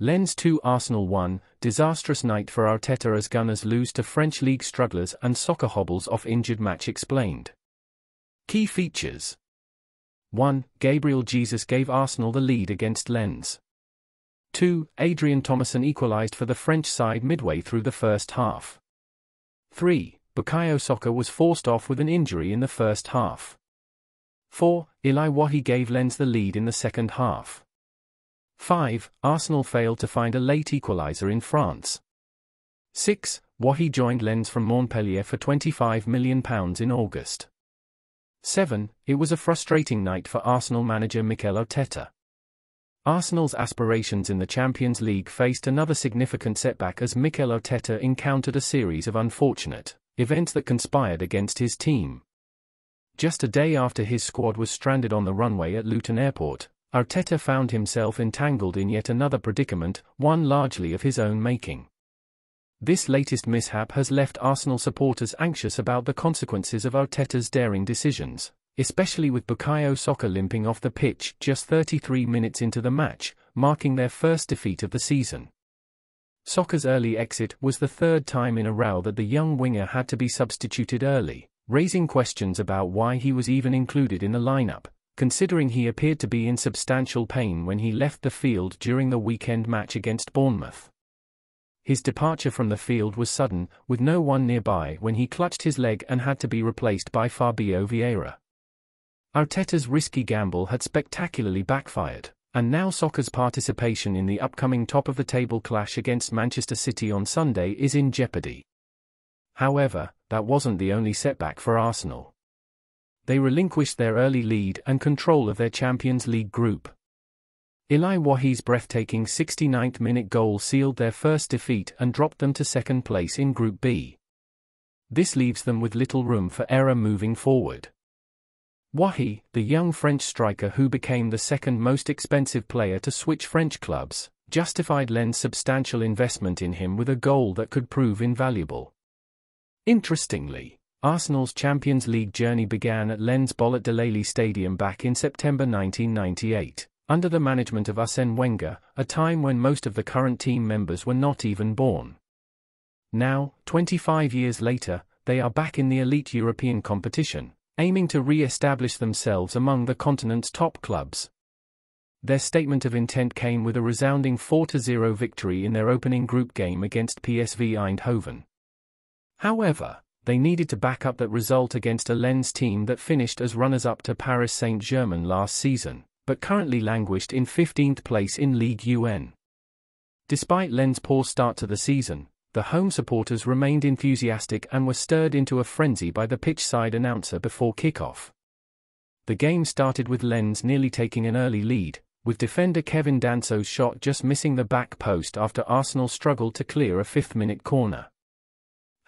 Lens 2 Arsenal 1, disastrous night for Arteta as Gunners lose to French league strugglers and soccer hobbles off injured match explained. Key features. 1. Gabriel Jesus gave Arsenal the lead against Lens. 2. Adrien Thomasson equalised for the French side midway through the first half. 3. Bukayo Saka was forced off with an injury in the first half. 4. Elye Wahi gave Lens the lead in the second half. 5. Arsenal failed to find a late equaliser in France. 6. Wahi joined Lens from Montpellier for £25 million in August. 7. It was a frustrating night for Arsenal manager Mikel Arteta. Arsenal's aspirations in the Champions League faced another significant setback as Mikel Arteta encountered a series of unfortunate events that conspired against his team. Just a day after his squad was stranded on the runway at Luton Airport, Arteta found himself entangled in yet another predicament, one largely of his own making. This latest mishap has left Arsenal supporters anxious about the consequences of Arteta's daring decisions, especially with Bukayo Saka limping off the pitch just 33 minutes into the match, marking their first defeat of the season. Saka's early exit was the third time in a row that the young winger had to be substituted early, raising questions about why he was even included in the lineup, considering he appeared to be in substantial pain when he left the field during the weekend match against Bournemouth. His departure from the field was sudden, with no one nearby when he clutched his leg and had to be replaced by Fabio Vieira. Arteta's risky gamble had spectacularly backfired, and now Saka's participation in the upcoming top-of-the-table clash against Manchester City on Sunday is in jeopardy. However, that wasn't the only setback for Arsenal. They relinquished their early lead and control of their Champions League group. Elye Wahi's breathtaking 69th-minute goal sealed their first defeat and dropped them to second place in Group B. This leaves them with little room for error moving forward. Wahi, the young French striker who became the second most expensive player to switch French clubs, justified Lens' substantial investment in him with a goal that could prove invaluable. Interestingly, Arsenal's Champions League journey began at Lens Bollet Delali Stadium back in September 1998, under the management of Arsène Wenger, a time when most of the current team members were not even born. Now, 25 years later, they are back in the elite European competition, aiming to re-establish themselves among the continent's top clubs. Their statement of intent came with a resounding 4-0 victory in their opening group game against PSV Eindhoven. However, they needed to back up that result against a Lens team that finished as runners-up to Paris Saint-Germain last season, but currently languished in 15th place in Ligue 1. Despite Lens' poor start to the season, the home supporters remained enthusiastic and were stirred into a frenzy by the pitch-side announcer before kick-off. The game started with Lens nearly taking an early lead, with defender Kevin Danso's shot just missing the back post after Arsenal struggled to clear a 5th-minute corner.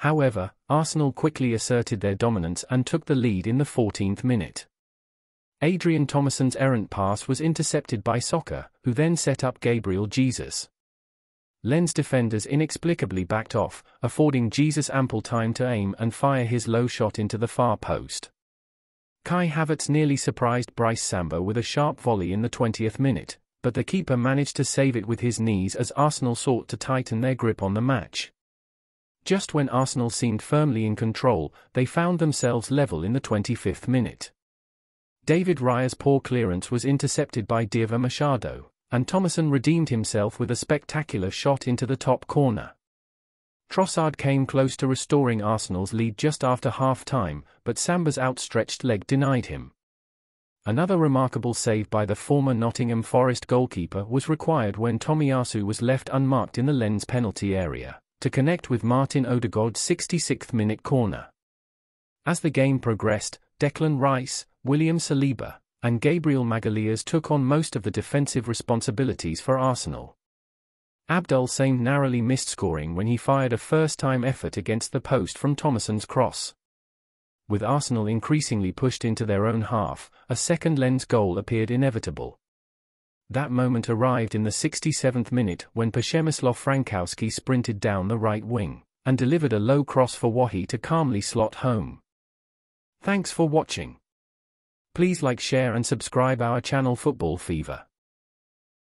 However, Arsenal quickly asserted their dominance and took the lead in the 14th minute. Adrien Thomasson's errant pass was intercepted by Saka, who then set up Gabriel Jesus. Lens defenders inexplicably backed off, affording Jesus ample time to aim and fire his low shot into the far post. Kai Havertz nearly surprised Brice Samba with a sharp volley in the 20th minute, but the keeper managed to save it with his knees as Arsenal sought to tighten their grip on the match. Just when Arsenal seemed firmly in control, they found themselves level in the 25th minute. David Raya's poor clearance was intercepted by Diego Machado, and Thomasson redeemed himself with a spectacular shot into the top corner. Trossard came close to restoring Arsenal's lead just after half-time, but Samba's outstretched leg denied him. Another remarkable save by the former Nottingham Forest goalkeeper was required when Tomiyasu was left unmarked in the Lens penalty area, to connect with Martin Odegaard's 66th-minute corner. As the game progressed, Declan Rice, William Saliba, and Gabriel Magalhaes took on most of the defensive responsibilities for Arsenal. Abdul Same narrowly missed scoring when he fired a first-time effort against the post from Thomasson's cross. With Arsenal increasingly pushed into their own half, a second Lens goal appeared inevitable. That moment arrived in the 67th minute when Przemysław Frankowski sprinted down the right wing and delivered a low cross for Wahi to calmly slot home. Thanks for watching. Please like, share and subscribe our channel Football Fever.